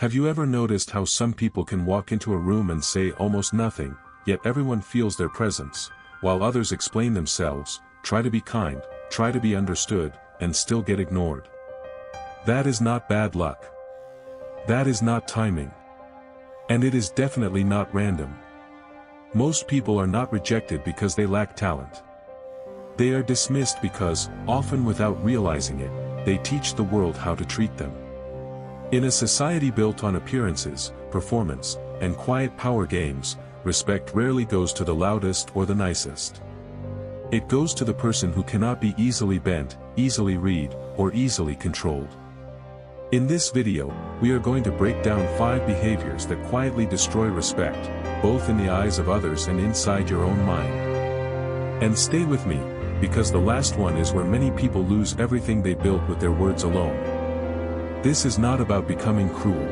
Have you ever noticed how some people can walk into a room and say almost nothing, yet everyone feels their presence, while others explain themselves, try to be kind, try to be understood, and still get ignored? That is not bad luck. That is not timing. And it is definitely not random. Most people are not rejected because they lack talent. They are dismissed because, often without realizing it, they teach the world how to treat them. In a society built on appearances, performance, and quiet power games, respect rarely goes to the loudest or the nicest. It goes to the person who cannot be easily bent, easily read, or easily controlled. In this video, we are going to break down 5 behaviors that quietly destroy respect, both in the eyes of others and inside your own mind. And stay with me, because the last one is where many people lose everything they built with their words alone. This is not about becoming cruel.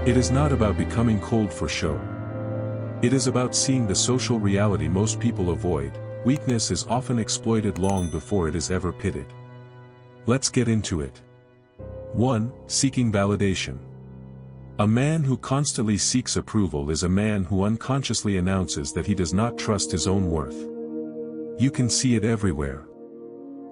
It is not about becoming cold for show. It is about seeing the social reality most people avoid. Weakness is often exploited long before it is ever pitted. Let's get into it. 1. Seeking validation. A man who constantly seeks approval is a man who unconsciously announces that he does not trust his own worth. You can see it everywhere.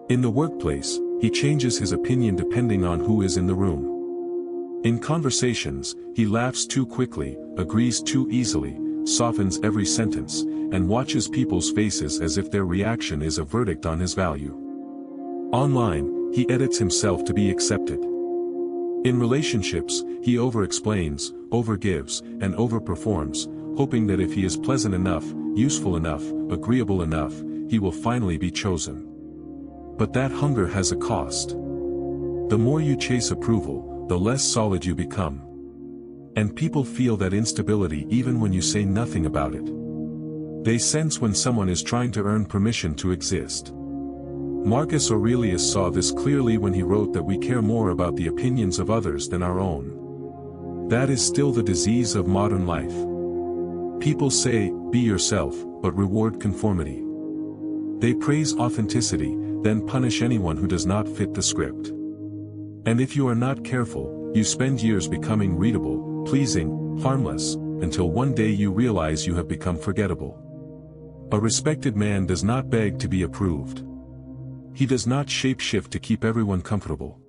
In the workplace, he changes his opinion depending on who is in the room. In conversations, he laughs too quickly, agrees too easily, softens every sentence, and watches people's faces as if their reaction is a verdict on his value. Online, he edits himself to be accepted. In relationships, he over-explains, over-gives, and over-performs, hoping that if he is pleasant enough, useful enough, agreeable enough, he will finally be chosen. But that hunger has a cost. The more you chase approval, the less solid you become. And people feel that instability even when you say nothing about it. They sense when someone is trying to earn permission to exist. Marcus Aurelius saw this clearly when he wrote that we care more about the opinions of others than our own. That is still the disease of modern life. People say, be yourself, but reward conformity. They praise authenticity, then punish anyone who does not fit the script. And if you are not careful, you spend years becoming readable, pleasing, harmless, until one day you realize you have become forgettable. A respected man does not beg to be approved. He does not shape-shift to keep everyone comfortable.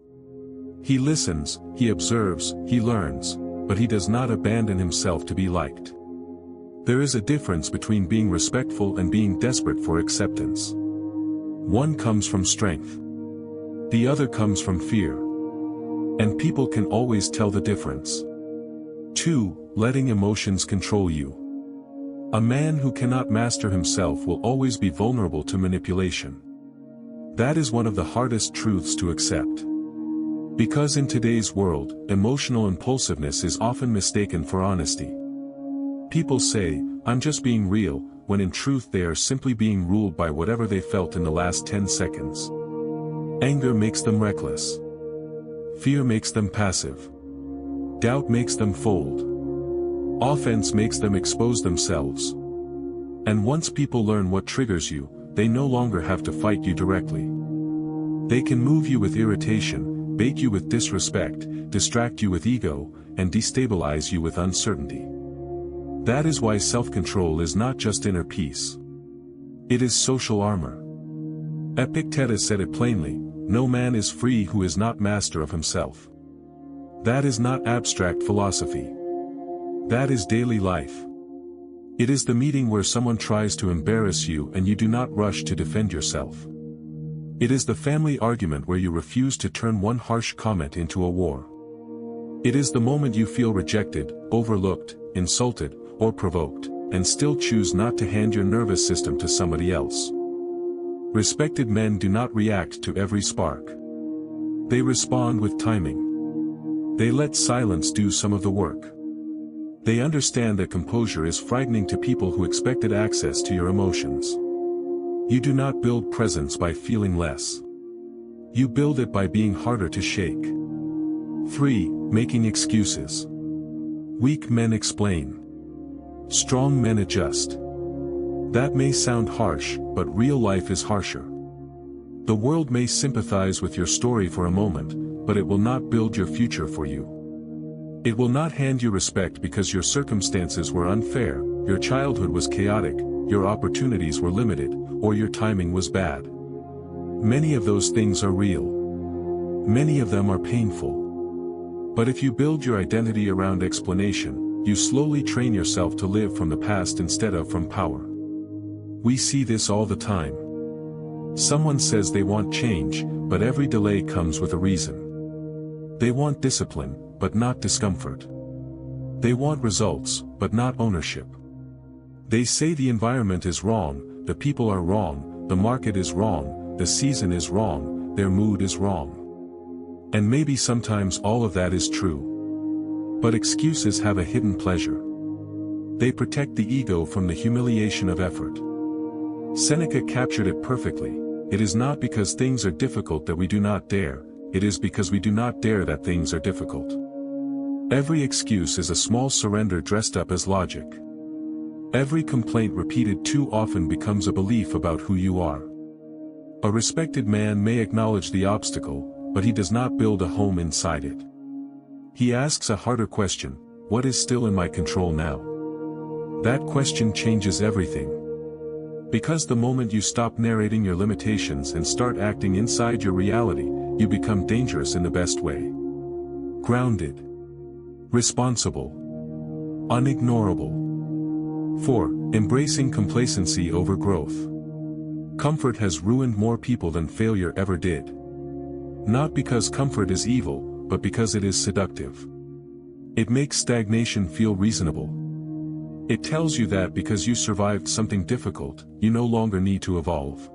He listens, he observes, he learns, but he does not abandon himself to be liked. There is a difference between being respectful and being desperate for acceptance. One comes from strength. The other comes from fear. And people can always tell the difference. 2. Letting emotions control you. A man who cannot master himself will always be vulnerable to manipulation. That is one of the hardest truths to accept. Because in today's world, emotional impulsiveness is often mistaken for honesty. People say, I'm just being real, when in truth they are simply being ruled by whatever they felt in the last 10 seconds. Anger makes them reckless. Fear makes them passive. Doubt makes them fold. Offense makes them expose themselves. And once people learn what triggers you, they no longer have to fight you directly. They can move you with irritation, bait you with disrespect, distract you with ego, and destabilize you with uncertainty. That is why self-control is not just inner peace. It is social armor. Epictetus said it plainly, no man is free who is not master of himself. That is not abstract philosophy. That is daily life. It is the meeting where someone tries to embarrass you and you do not rush to defend yourself. It is the family argument where you refuse to turn one harsh comment into a war. It is the moment you feel rejected, overlooked, insulted, or provoked, and still choose not to hand your nervous system to somebody else. Respected men do not react to every spark. They respond with timing. They let silence do some of the work. They understand that composure is frightening to people who expected access to your emotions. You do not build presence by feeling less. You build it by being harder to shake. 3. Making excuses. Weak men explain. Strong men adjust. That may sound harsh, but real life is harsher. The world may sympathize with your story for a moment, but it will not build your future for you. It will not hand you respect because your circumstances were unfair, your childhood was chaotic, your opportunities were limited, or your timing was bad. Many of those things are real. Many of them are painful. But if you build your identity around explanation, you slowly train yourself to live from the past instead of from power. We see this all the time. Someone says they want change, but every delay comes with a reason. They want discipline, but not discomfort. They want results, but not ownership. They say the environment is wrong, the people are wrong, the market is wrong, the season is wrong, their mood is wrong. And maybe sometimes all of that is true. But excuses have a hidden pleasure. They protect the ego from the humiliation of effort. Seneca captured it perfectly. It is not because things are difficult that we do not dare, it is because we do not dare that things are difficult. Every excuse is a small surrender dressed up as logic. Every complaint repeated too often becomes a belief about who you are. A respected man may acknowledge the obstacle, but he does not build a home inside it. He asks a harder question: what is still in my control now? That question changes everything. Because the moment you stop narrating your limitations and start acting inside your reality, you become dangerous in the best way. Grounded. Responsible. Unignorable. 4. Embracing complacency over growth. Comfort has ruined more people than failure ever did. Not because comfort is evil, but because it is seductive. It makes stagnation feel reasonable. It tells you that because you survived something difficult, you no longer need to evolve.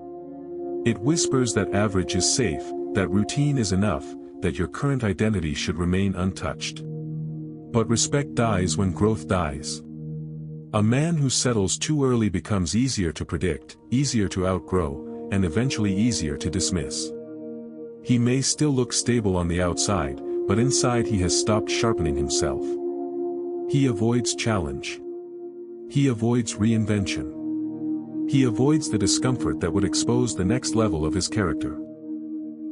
It whispers that average is safe, that routine is enough, that your current identity should remain untouched. But respect dies when growth dies. A man who settles too early becomes easier to predict, easier to outgrow, and eventually easier to dismiss. He may still look stable on the outside, but inside he has stopped sharpening himself. He avoids challenge. He avoids reinvention. He avoids the discomfort that would expose the next level of his character.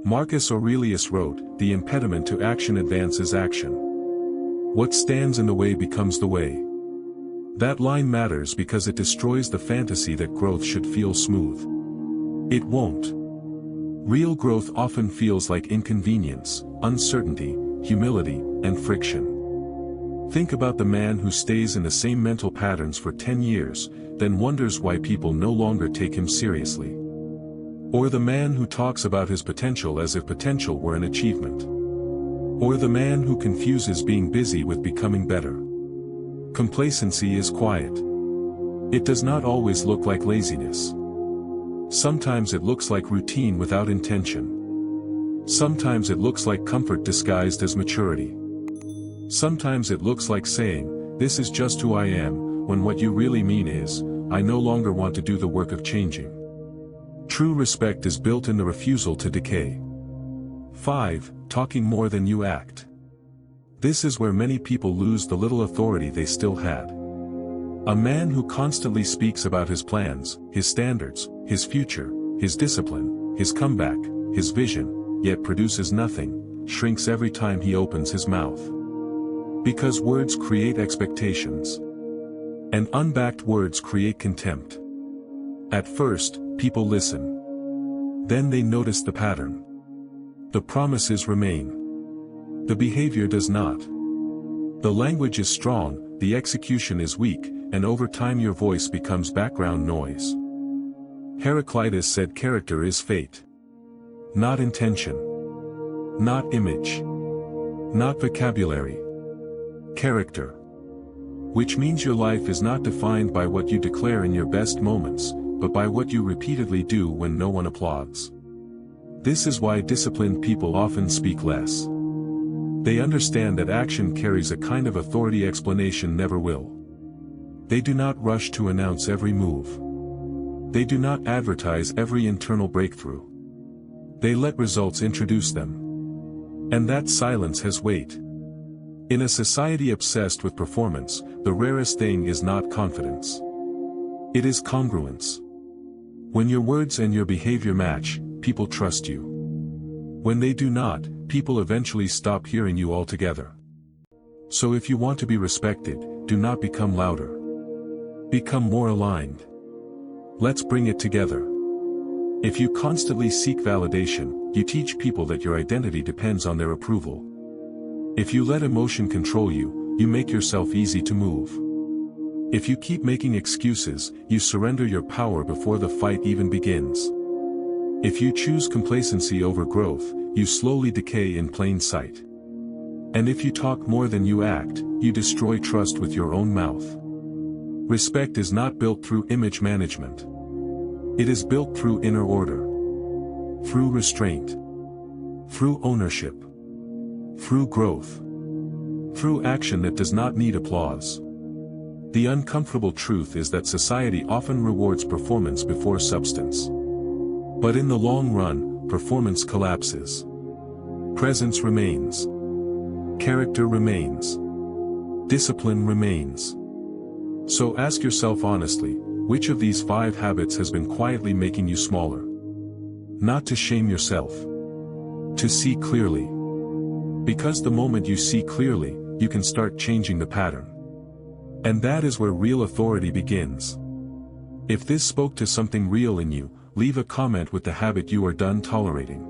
Marcus Aurelius wrote, "The impediment to action advances action. What stands in the way becomes the way." That line matters because it destroys the fantasy that growth should feel smooth. It won't. Real growth often feels like inconvenience, uncertainty, humility, and friction. Think about the man who stays in the same mental patterns for 10 years, then wonders why people no longer take him seriously. Or the man who talks about his potential as if potential were an achievement. Or the man who confuses being busy with becoming better. Complacency is quiet. It does not always look like laziness. Sometimes it looks like routine without intention. Sometimes it looks like comfort disguised as maturity. Sometimes it looks like saying, "This is just who I am," when what you really mean is, "I no longer want to do the work of changing." True respect is built in the refusal to decay. 5. Talking more than you act. This is where many people lose the little authority they still had. A man who constantly speaks about his plans, his standards, his future, his discipline, his comeback, his vision, yet produces nothing, shrinks every time he opens his mouth. Because words create expectations. And unbacked words create contempt. At first, people listen. Then they notice the pattern. The promises remain. The behavior does not. The language is strong, the execution is weak, and over time your voice becomes background noise. Heraclitus said character is fate. Not intention. Not image. Not vocabulary. Character. Which means your life is not defined by what you declare in your best moments, but by what you repeatedly do when no one applauds. This is why disciplined people often speak less. They understand that action carries a kind of authority explanation never will. They do not rush to announce every move. They do not advertise every internal breakthrough. They let results introduce them. And that silence has weight. In a society obsessed with performance, the rarest thing is not confidence. It is congruence. When your words and your behavior match, people trust you. When they do not, people eventually stop hearing you altogether. So if you want to be respected, do not become louder. Become more aligned. Let's bring it together. If you constantly seek validation, you teach people that your identity depends on their approval. If you let emotion control you, you make yourself easy to move. If you keep making excuses, you surrender your power before the fight even begins. If you choose complacency over growth, you slowly decay in plain sight. And if you talk more than you act, you destroy trust with your own mouth. Respect is not built through image management. It is built through inner order. Through restraint. Through ownership. Through growth. Through action that does not need applause. The uncomfortable truth is that society often rewards performance before substance. But in the long run, performance collapses. Presence remains. Character remains. Discipline remains. So ask yourself honestly, which of these 5 habits has been quietly making you smaller? Not to shame yourself. To see clearly. Because the moment you see clearly, you can start changing the pattern. And that is where real authority begins. If this spoke to something real in you, leave a comment with the habit you are done tolerating.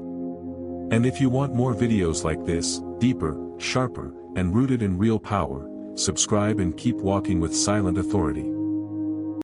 And if you want more videos like this, deeper, sharper, and rooted in real power, subscribe and keep walking with silent authority.